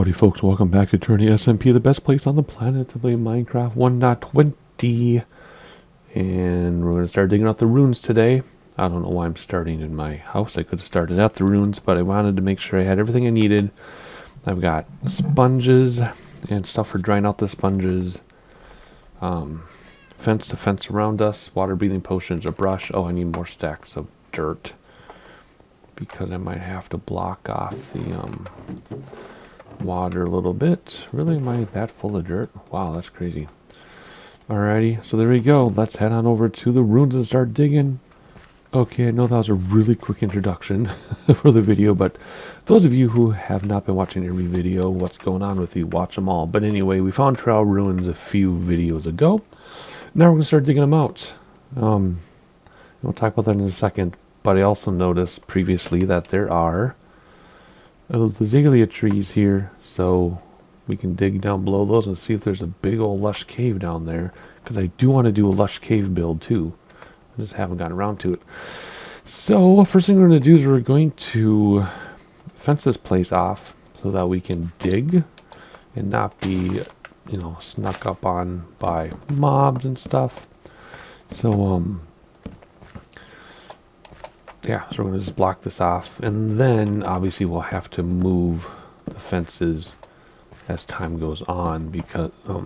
Howdy folks, welcome back to Eternia SMP, the best place on the planet to play Minecraft 1.20. And we're going to start digging out the runes today. I don't know why I'm starting in my house. I could have started at the runes, but I wanted to make sure I had everything I needed. I've got sponges and stuff for drying out the sponges. Fence to fence around us, water breathing potions, a brush. Oh, I need more stacks of dirt because I might have to block off the water a little bit. Really, am I that full of dirt? Wow, that's crazy. Alrighty, so there we go. Let's head on over to the ruins and start digging. Okay, I know that was a really quick introduction for the video, but those of you who have not been watching every video, what's going on with you? Watch them all. But anyway, we found trail ruins a few videos ago. Now we're going to start digging them out. We'll talk about that in a second, but I also noticed previously that there are the azalea trees here, so we can dig down below those and see if there's a big old lush cave down there, because I do want to do a lush cave build too. I just haven't gotten around to it. So first thing we're going to do is we're going to fence this place off so that we can dig and not be, snuck up on by mobs and stuff. So yeah, so we're going to just block this off, and then obviously we'll have to move the fences as time goes on, because I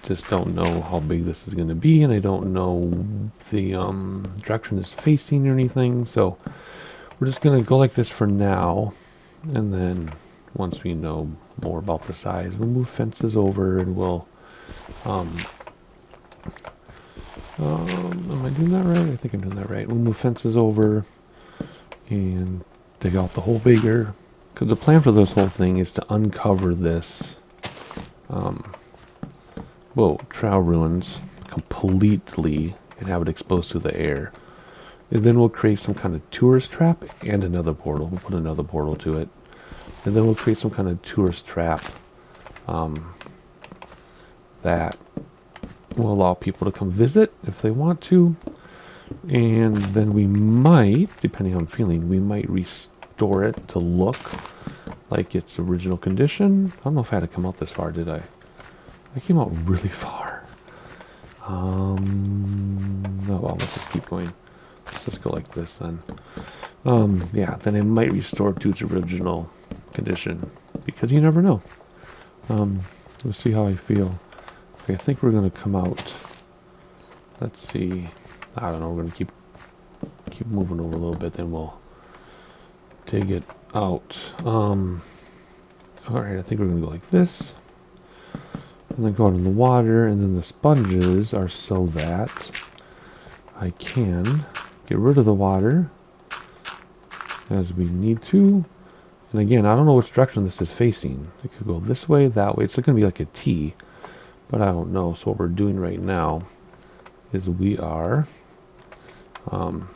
just don't know how big this is going to be, and I don't know the direction it's facing or anything, so we're just going to go like this for now, and then once we know more about the size, we'll move fences over, and we'll am I doing that right? I think I'm doing that right. We'll move fences over and dig out the hole bigger. Because the plan for this whole thing is to uncover this, trail ruins completely and have it exposed to the air. And then we'll create some kind of tourist trap and another portal. We'll put another portal to it. And then we'll create some kind of tourist trap that will allow people to come visit if they want to, and then we might, depending on how I'm feeling, we might restore it to look like its original condition. I don't know if I had to come out this far, did I? I came out really far. Oh well, let's just keep going. Let's just go like this then. Yeah, then it might restore to its original condition, because you never know. We'll see how I feel. Okay, I think we're going to come out. Let's see. I don't know. We're going to keep moving over a little bit, then we'll dig it out. Alright, I think we're going to go like this. And then go out in the water, and then the sponges are so that I can get rid of the water as we need to. And again, I don't know which direction this is facing. It could go this way, that way. It's going to be like a T. But I don't know. So what we're doing right now is we are, come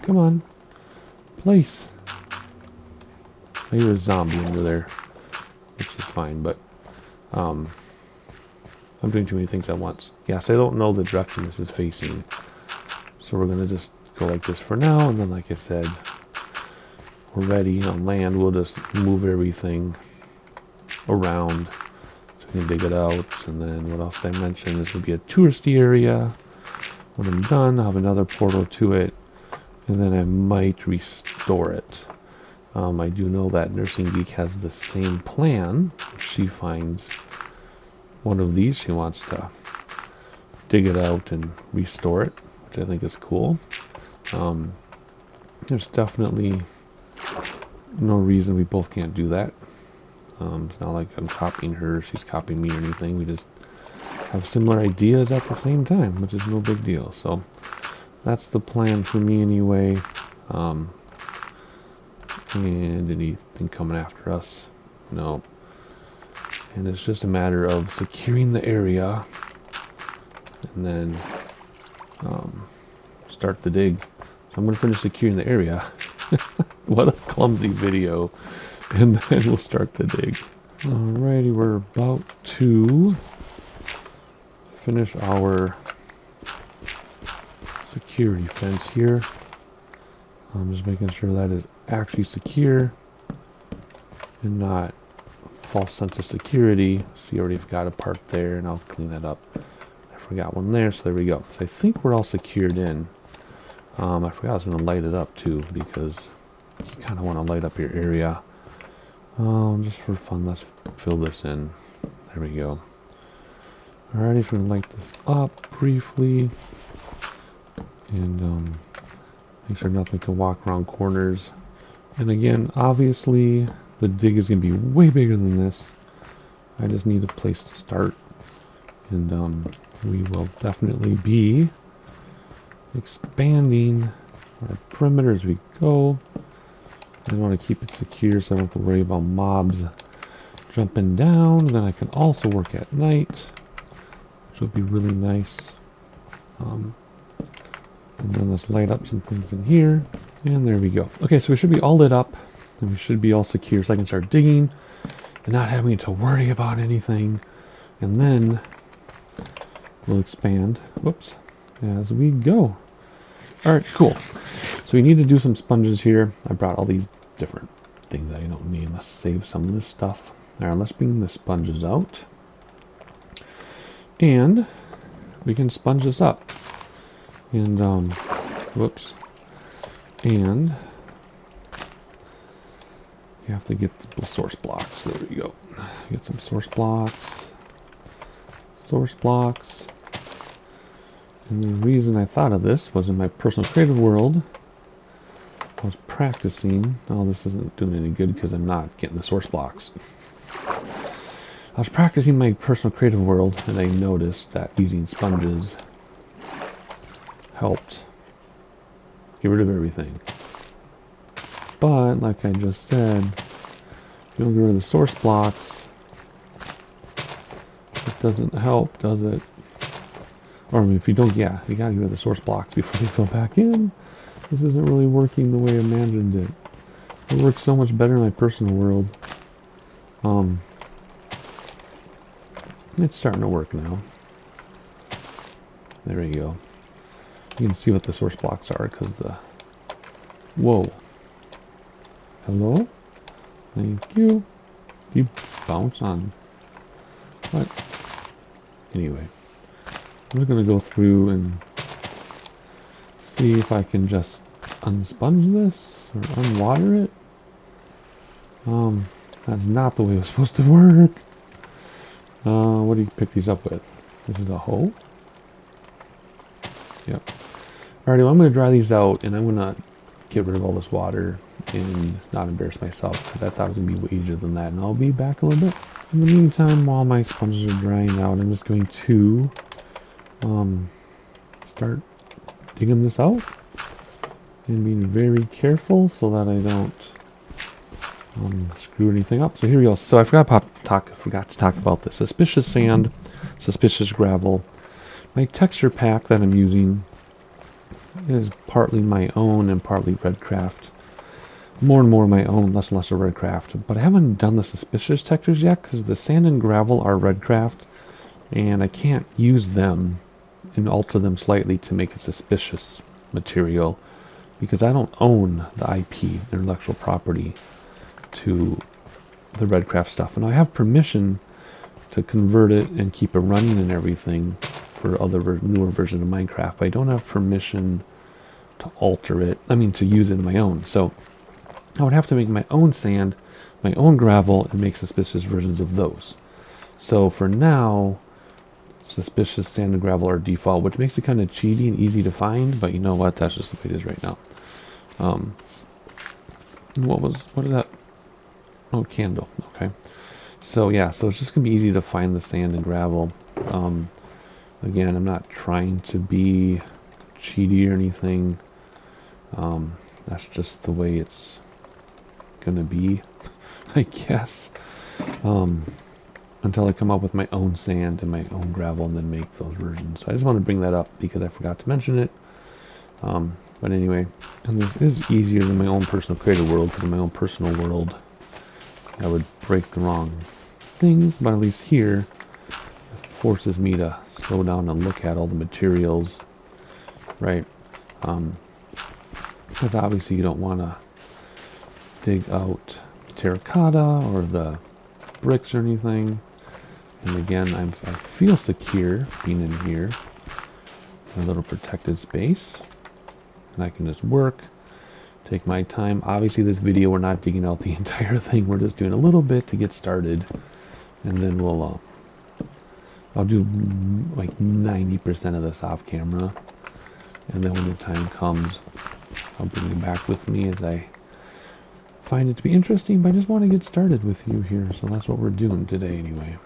on, place. I hear a zombie under there, which is fine, but I'm doing too many things at once. Yes, I don't know the direction this is facing. So we're going to just go like this for now, and then like I said, we're ready on land. We'll just move everything around. And dig it out, and then what else did I mention? This would be a touristy area. When I'm done, I'll have another portal to it, and then I might restore it. I do know that Nursing Geek has the same plan. If she finds one of these, she wants to dig it out and restore it, which I think is cool. There's definitely no reason we both can't do that. It's not like I'm copying her, she's copying me or anything. We just have similar ideas at the same time, which is no big deal. So that's the plan for me anyway. And anything coming after us? No. And it's just a matter of securing the area and then start the dig. So I'm going to finish securing the area. What a clumsy video. And then we'll start the dig. Alrighty, we're about to finish our security fence here. I'm just making sure that is actually secure. and not false sense of security. So you already got a part there, and I'll clean that up. I forgot one there, so there we go. So I think we're all secured in. I forgot I was going to light it up too, because you kind of want to light up your area. Just for fun, let's fill this in. There we go. Alrighty, so we're going to light this up briefly. And make sure nothing can walk around corners. And again, obviously, the dig is going to be way bigger than this. I just need a place to start. And we will definitely be expanding our perimeter as we go. I want to keep it secure so I don't have to worry about mobs jumping down. And then I can also work at night, which would be really nice. And then let's light up some things in here. And there we go. Okay, so we should be all lit up. And we should be all secure so I can start digging and not having to worry about anything. And then we'll expand, whoops, as we go. Alright, cool. So we need to do some sponges here. I brought all these different things I don't need. Let's save some of this stuff. Alright, let's bring the sponges out. And we can sponge this up. And, whoops. And you have to get the source blocks. There we go. Get some source blocks. Source blocks. And the reason I thought of this was in my personal creative world, I was practicing. Oh, this isn't doing any good because I'm not getting the source blocks. I was practicing my personal creative world, and I noticed that using sponges helped get rid of everything. But, like I just said, if you don't get rid of the source blocks, it doesn't help, does it? Or I mean, if you don't, yeah, you gotta get rid of the source blocks before they fill back in. This isn't really working the way I imagined it. It works so much better in my personal world. It's starting to work now. There we go. You can see what the source blocks are because the... Whoa. Hello? Thank you. You bounce on... What? Anyway. I'm going to go through and see if I can just unsponge this or unwater it. That's not the way it was supposed to work. What do you pick these up with? Is it a hoe? Yep. Alrighty, well, I'm going to dry these out and I'm going to get rid of all this water and not embarrass myself because I thought it was going to be way easier than that. And I'll be back a little bit. In the meantime, while my sponges are drying out, I'm just going to start digging this out and being very careful so that I don't screw anything up. So here we go. So I forgot to talk about the suspicious sand, suspicious gravel. My texture pack that I'm using is partly my own and partly Red Craft. More and more my own, less and less of Red Craft. But I haven't done the suspicious textures yet because the sand and gravel are Red Craft, and I can't use them and alter them slightly to make a suspicious material because I don't own the IP, the intellectual property, to the Red Craft stuff. And I have permission to convert it and keep it running and everything for other newer versions of Minecraft, but I don't have permission to alter it, to use it in my own. So I would have to make my own sand, my own gravel, and make suspicious versions of those. So for now, suspicious sand and gravel are default, which makes it kind of cheaty and easy to find, but you know what, that's just the way it is right now. What is that? Oh, candle, okay. So yeah, so it's just gonna be easy to find the sand and gravel. Again, I'm not trying to be cheaty or anything. That's just the way it's gonna be, I guess. Until I come up with my own sand and my own gravel and then make those versions. So I just want to bring that up because I forgot to mention it. But anyway, and this is easier than my own personal creative world, because in my own personal world I would break the wrong things, but at least here it forces me to slow down and look at all the materials, right? But obviously you don't want to dig out terracotta or the bricks or anything. And again, I feel secure being in here. A little protected space. And I can just work, take my time. Obviously this video, we're not digging out the entire thing. We're just doing a little bit to get started. And then I'll do like 90% of this off camera. And then when the time comes, I'll bring you back with me as I find it to be interesting. But I just want to get started with you here. So that's what we're doing today anyway.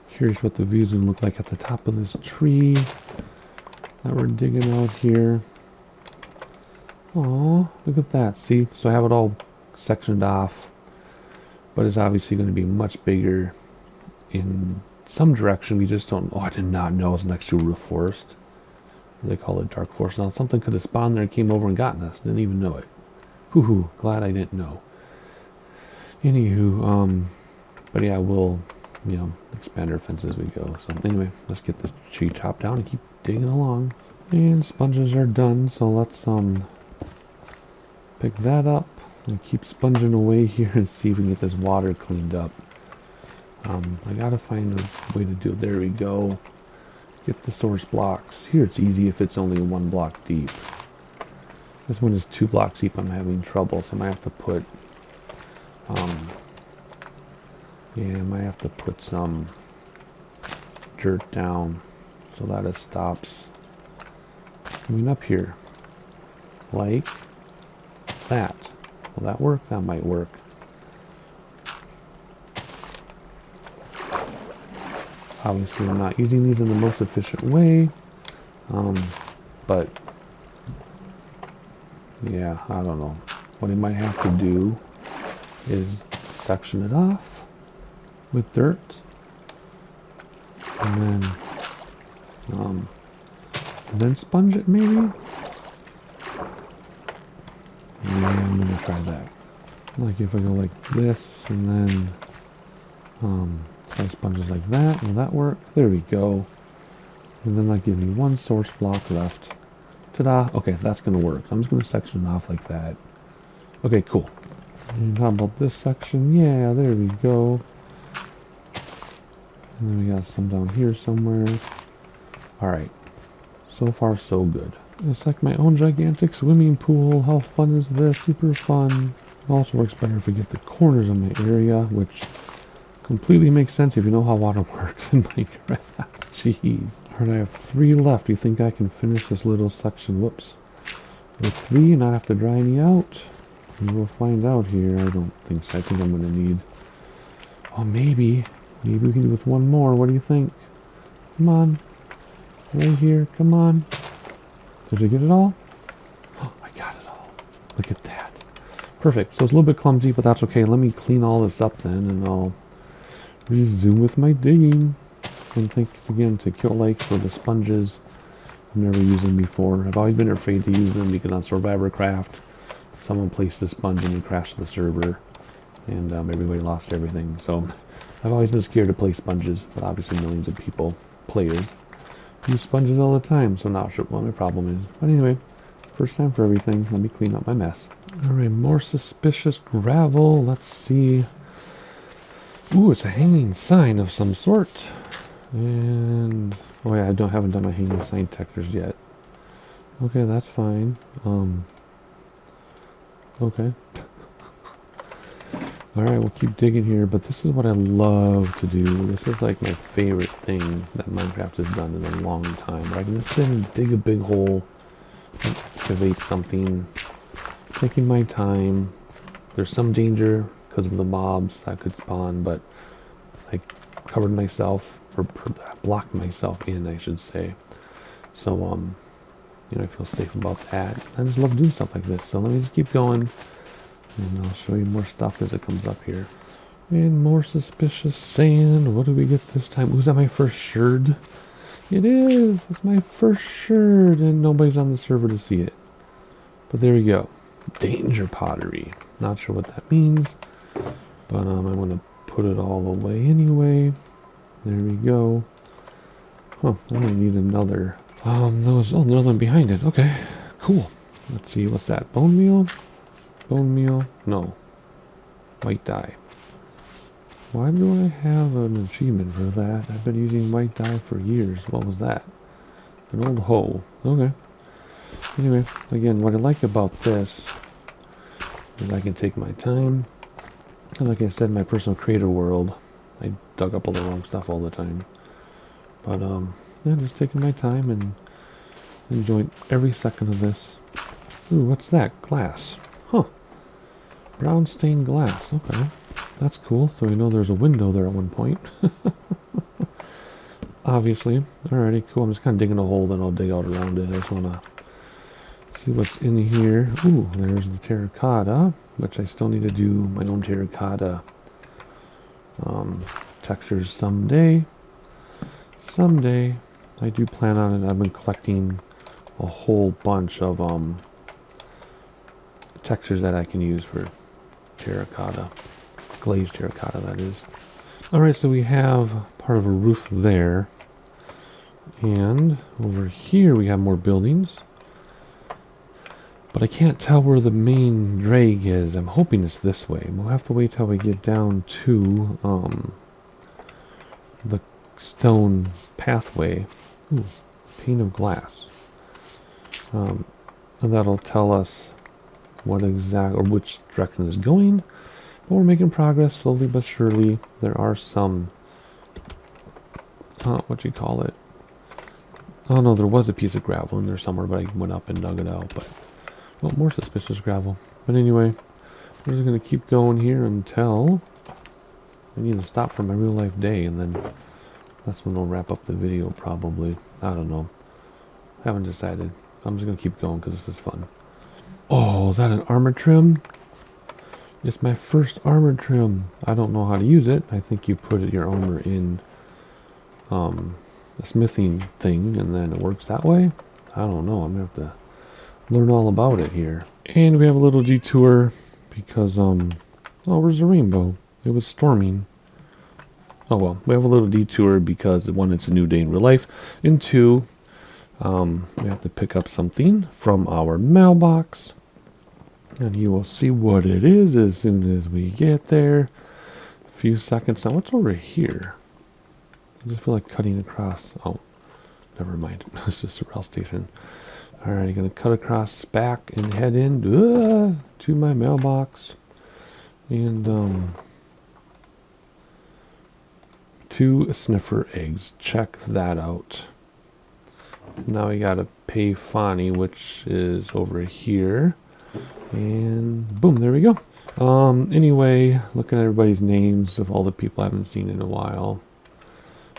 Here's what the views would look like at the top of this tree that we're digging out here. Aw, look at that. See, so I have it all sectioned off, but it's obviously going to be much bigger in some direction. We just don't. Oh, I did not know it's next to a roof forest. They call it dark forest. Now something could have spawned there and came over and gotten us. Didn't even know it. Hoo-hoo, glad I didn't know. Anywho, but yeah, we'll, you know, expand our fence as we go. So anyway, let's get this tree chopped down and keep digging along. And sponges are done, so let's pick that up and keep sponging away here and see if we can get this water cleaned up. I gotta find a way to do it. There we go. Get the source blocks. Here it's easy if it's only 1 block deep. This one is 2 blocks deep. I'm having trouble, so I might have to put yeah, I might have to put some dirt down so that it stops coming up here. Like that. Will that work? That might work. Obviously I'm not using these in the most efficient way. But yeah, I don't know. What I might have to do is section it off with dirt. And then sponge it maybe? Yeah, I'm gonna try that. Like if I go like this and then try sponges like that. Will that work? There we go. And then that gives me 1 source block left. Ta-da! Okay, that's gonna work. I'm just gonna section it off like that. Okay, cool. And how about this section? Yeah, there we go. And then we got some down here somewhere. Alright. So far, so good. It's like my own gigantic swimming pool. How fun is this? Super fun. It also works better if we get the corners of my area, which completely makes sense if you know how water works in Minecraft. Jeez. Alright, I have 3 left. Do you think I can finish this little section? Whoops. With 3 and not have to dry any out? We will find out here. I don't think so. I think I'm going to need... Oh, maybe. Maybe we can do with 1 more. What do you think? Come on. Right here. Come on. Did I get it all? Oh, I got it all. Look at that. Perfect. So it's a little bit clumsy, but that's okay. Let me clean all this up then, and I'll resume with my digging. And thanks again to Kill for the sponges. I've never used them before. I've always been afraid to use them because on Survivor Craft, someone placed a sponge and it crashed the server, and everybody lost everything. So I've always been scared to play sponges, but obviously millions of people, players, use sponges all the time, so not sure what my problem is. But anyway, first time for everything. Let me clean up my mess. Alright, more suspicious gravel. Let's see. Ooh, it's a hanging sign of some sort. And oh yeah, haven't done my hanging sign detectors yet. Okay, that's fine. Okay. Alright, we'll keep digging here, but this is what I love to do. This is like my favorite thing that Minecraft has done in a long time. Where I can just sit and dig a big hole and excavate something, taking my time. There's some danger because of the mobs that could spawn, but I covered myself, or blocked myself in, I should say. So, you know, I feel safe about that. I just love doing stuff like this. So let me just keep going, and I'll show you more stuff as it comes up here. And more suspicious sand. What do we get this time? Ooh, is that my first sherd? It is! It's my first sherd, and nobody's on the server to see it. But there we go. Danger pottery. Not sure what that means, but I'm going to put it all away anyway. There we go. Huh, I might need another. Another one behind it. Okay, cool. Let's see, what's that? Bone meal? Bone meal? No. White dye. Why do I have an achievement for that? I've been using white dye for years. What was that? An old hoe. Okay. Anyway, again, what I like about this is I can take my time. And like I said, my personal creator world, I dug up all the wrong stuff all the time. But, yeah, just taking my time and enjoying every second of this. Ooh, what's that? Glass. Huh. Brown stained glass. Okay. That's cool. So we know there's a window there at one point. Obviously. Alrighty, cool. I'm just kind of digging a hole, then I'll dig out around it. I just want to see what's in here. Ooh, there's the terracotta, which I still need to do my own terracotta textures someday. Someday. I do plan on it. I've been collecting a whole bunch of textures that I can use for terracotta. Glazed terracotta, that is. Alright, so we have part of a roof there. And over here we have more buildings. But I can't tell where the main drag is. I'm hoping it's this way. We'll have to wait till we get down to the stone pathway. Ooh, pane of glass. And that'll tell us what exact or which direction is going. But we're making progress slowly but surely. There are some what you call it? Oh no, there was a piece of gravel in there somewhere, but I went up and dug it out. But well, more suspicious gravel. But anyway, we're just gonna keep going here until I need to stop for my real life day, and then that's when we'll wrap up the video probably. I don't know. Haven't decided. I'm just gonna keep going because this is fun. Oh, is that an armor trim? It's my first armor trim. I don't know how to use it. I think you put your armor in a smithing thing and then it works that way. I don't know. I'm gonna have to learn all about it here. And we have a little detour because oh, where's the rainbow? It was storming. Oh well, we have a little detour because one, it's a new day in real life, and two, we have to pick up something from our mailbox. And you will see what it is as soon as we get there. A few seconds. Now, what's over here? I just feel like cutting across. Oh, never mind. It's just a rail station. Alright, I'm going to cut across back and head in to my mailbox. And, 2 sniffer eggs. Check that out. Now we got to pay Fani, which is over here. And boom, there we go. Anyway, looking at everybody's names of all the people I haven't seen in a while.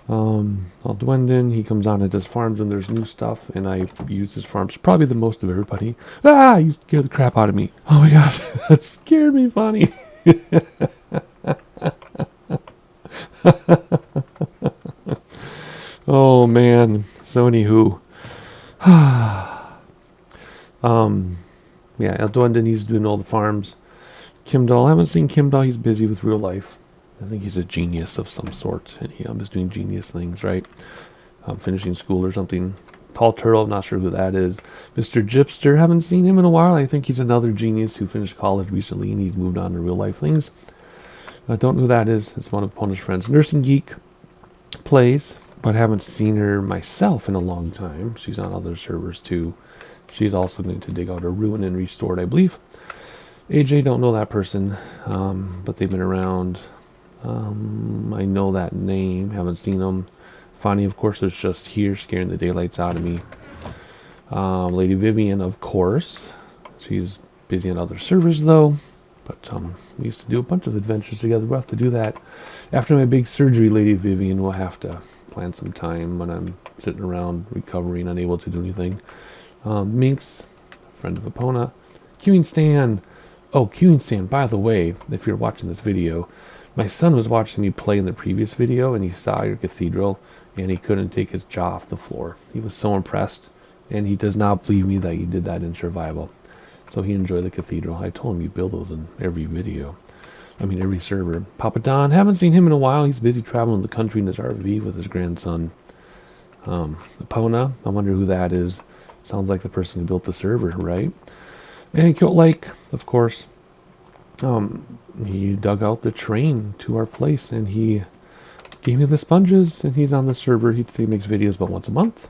Aldwendon, he comes on and does farms when there's new stuff, and I use his farms probably the most of everybody. Ah, you scared the crap out of me. Oh my gosh, that scared me, funny. Oh man. So anywho. Yeah, Aldwendon, he's doing all the farms. Kimdall, I haven't seen Kimdall. He's busy with real life. I think he's a genius of some sort. And he is doing genius things, right? Finishing school or something. Tall Turtle, not sure who that is. Mr. Gypster, haven't seen him in a while. I think he's another genius who finished college recently and he's moved on to real life things. I don't know who that is. It's one of Epona's friends. Nursing Geek plays, but haven't seen her myself in a long time. She's on other servers too. She's also going to dig out a ruin and restore it, I believe. AJ, don't know that person, but they've been around. I know that name, haven't seen them. Fani, of course, is just here scaring the daylights out of me. Lady Vivian, of course. She's busy on other servers, though. But we used to do a bunch of adventures together. We'll have to do that. After my big surgery, Lady Vivian, we'll have to plan some time when I'm sitting around recovering, unable to do anything. Minx, friend of Epona. Queuing Stan. Oh, Queuing Stan, by the way, if you're watching this video, my son was watching me play in the previous video and he saw your cathedral and he couldn't take his jaw off the floor. He was so impressed and he does not believe me that you did that in survival. So he enjoyed the cathedral. I told him you build those in every video. I mean, every server. Papa Don, haven't seen him in a while. He's busy traveling the country in his RV with his grandson. Epona, I wonder who that is. Sounds like the person who built the server, right? And Kilt Lake, of course. He dug out the train to our place, and he gave me the sponges, and he's on the server. He makes videos about once a month.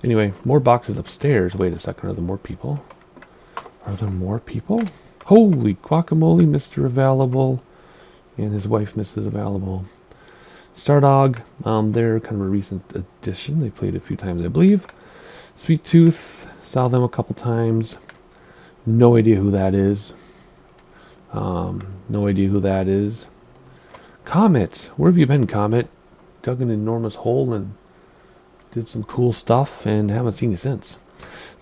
Anyway, more boxes upstairs. Wait a second, are there more people? Are there more people? Holy guacamole, Mr. Available, and his wife, Mrs. Available. Stardog, they're kind of a recent addition. They played a few times, I believe. Sweet Tooth, saw them a couple times. No idea who that is. No idea who that is. Comet, where have you been, Comet? Dug an enormous hole and did some cool stuff, and haven't seen you since.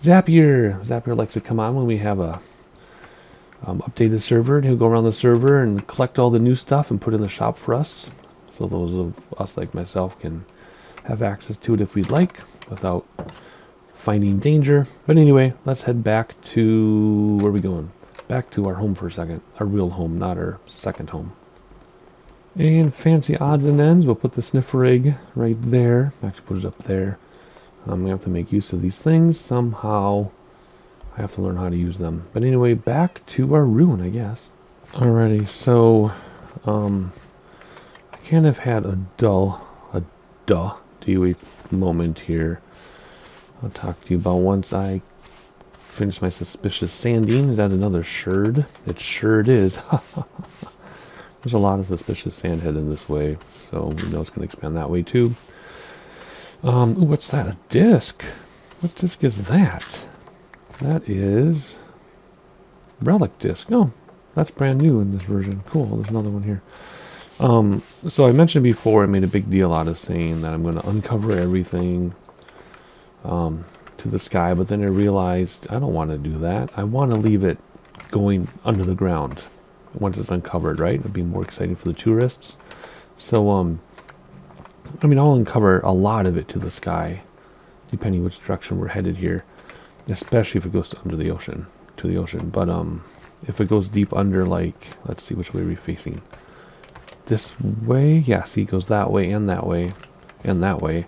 Zapier likes to come on when we have a updated server, and he'll go around the server and collect all the new stuff and put it in the shop for us, so those of us like myself can have access to it if we'd like without finding danger. But anyway, let's head back to, where are we going? Back to our home for a second. Our real home, not our second home. And fancy odds and ends, we'll put the sniffer egg right there. Actually put it up there. I'm going to have to make use of these things somehow. I have to learn how to use them. But anyway, back to our ruin, I guess. Alrighty, so I kind of had a DOA moment here. I'll talk to you about once I finish my suspicious sanding. Is that another sherd? It sherd is. There's a lot of suspicious sand headed this way, so we know it's going to expand that way too. Ooh, what's that? A disc? What disc is that? That is relic disc. Oh, that's brand new in this version. Cool. There's another one here. So I mentioned before, I made a big deal out of saying that I'm going to uncover everything to the sky, but then I realized I don't want to do that. I want to leave it going under the ground once it's uncovered, right? It'll be more exciting for the tourists. So, I mean, I'll uncover a lot of it to the sky, depending which direction we're headed here, especially if it goes to under the ocean, to the ocean. But if it goes deep under, like, let's see which way we're facing. This way, yeah, see, it goes that way and that way and that way.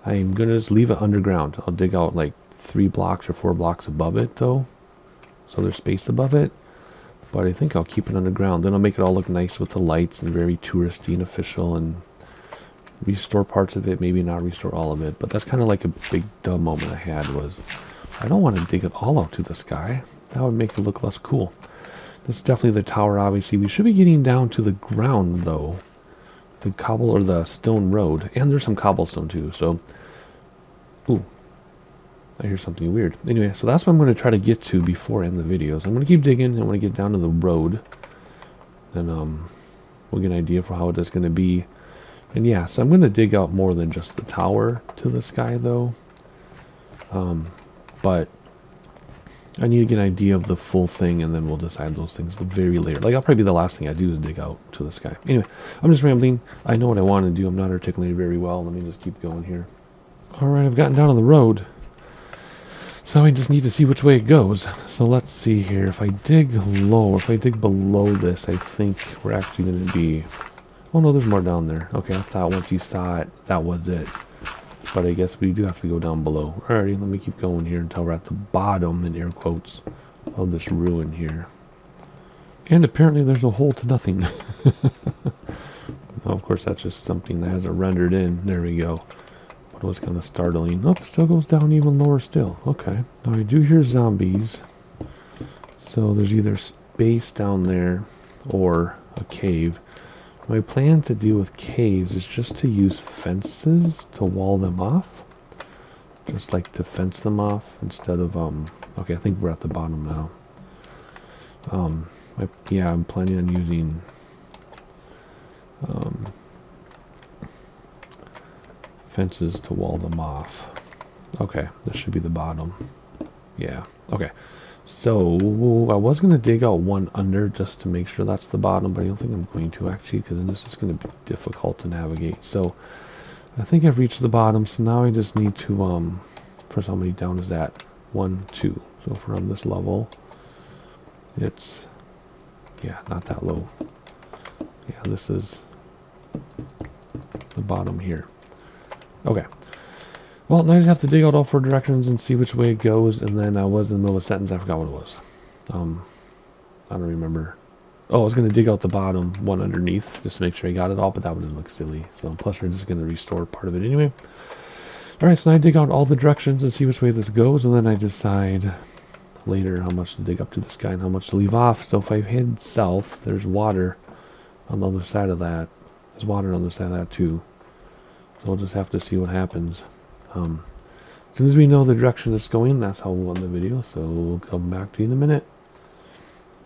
I'm gonna just leave it underground. I'll dig out like 3 blocks or 4 blocks above it, though, so there's space above it. But I think I'll keep it underground. Then I'll make it all look nice with the lights and very touristy and official, and restore parts of it, maybe not restore all of it. But that's kind of like a big dumb moment I had, was I don't want to dig it all out to the sky. That would make it look less cool. This is definitely the tower, obviously. We should be getting down to the ground, though. The cobble or the stone road. And there's some cobblestone, too. So, ooh, I hear something weird. Anyway, so that's what I'm going to try to get to before I end the videos. I'm going to keep digging. I want to get down to the road. Then we'll get an idea for how it is going to be. And yeah, so I'm going to dig out more than just the tower to the sky, though. But I need to get an idea of the full thing, and then we'll decide those things very later. Like, I'll probably be the last thing I do is dig out to the sky. Anyway, I'm just rambling. I know what I want to do. I'm not articulating very well. Let me just keep going here. Alright, I've gotten down on the road. So I just need to see which way it goes. So let's see here. If I dig low, if I dig below this, I think we're actually going to be... Oh no, there's more down there. Okay, I thought once you saw it, that was it. But I guess we do have to go down below. Alrighty, let me keep going here until we're at the bottom, in air quotes, of this ruin here. And apparently there's a hole to nothing. Well, of course, that's just something that hasn't rendered in. There we go. But it was kind of startling. Oh, it still goes down even lower still. Okay. Now I do hear zombies. So there's either space down there or a cave. My plan to deal with caves is just to use fences to wall them off. Just like to fence them off instead of, okay, I think we're at the bottom now. Yeah, I'm planning on using, fences to wall them off. Okay, this should be the bottom. Yeah, okay. So, I was going to dig out one under just to make sure that's the bottom, but I don't think I'm going to actually, because then this is going to be difficult to navigate. So, I think I've reached the bottom, so now I just need to, first how many down is that? 1, 2. So if we're on this level, it's, yeah, not that low. Yeah, this is the bottom here. Okay. Well, now I just have to dig out all 4 directions and see which way it goes, and then I was in the middle of a sentence, I forgot what it was. I don't remember Oh, I was going to dig out the bottom one underneath just to make sure I got it all, but that would look silly. So plus we're just going to restore part of it anyway. Alright, so now I dig out all the directions and see which way this goes, and then I decide later how much to dig up to the sky and how much to leave off. So if I head south, there's water on the other side of that. There's water on the side of that too. So we'll just have to see what happens. As soon as we know the direction it's going, that's how we'll end the video. So we'll come back to you in a minute.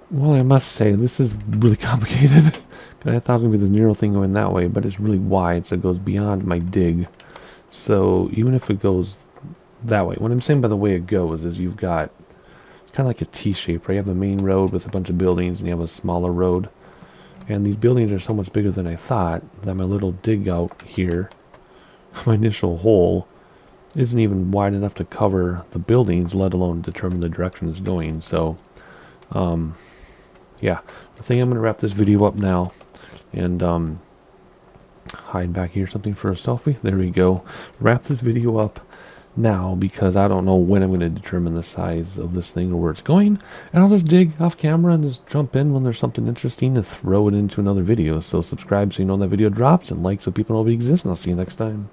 Well, I must say, this is really complicated. I thought it was going to be this narrow thing going that way, but it's really wide, so it goes beyond my dig. So even if it goes that way, what I'm saying by the way it goes is you've got, it's kind of like a T-shape, right? You have a main road with a bunch of buildings, and you have a smaller road. And these buildings are so much bigger than I thought that my little dig out here, my initial hole, isn't even wide enough to cover the buildings, let alone determine the direction it's going. So, yeah, I think I'm going to wrap this video up now and hide back here something for a selfie. There we go. Wrap this video up now because I don't know when I'm going to determine the size of this thing or where it's going. And I'll just dig off camera and just jump in when there's something interesting and throw it into another video. So subscribe so you know when that video drops, and like so people know it exists, and I'll see you next time.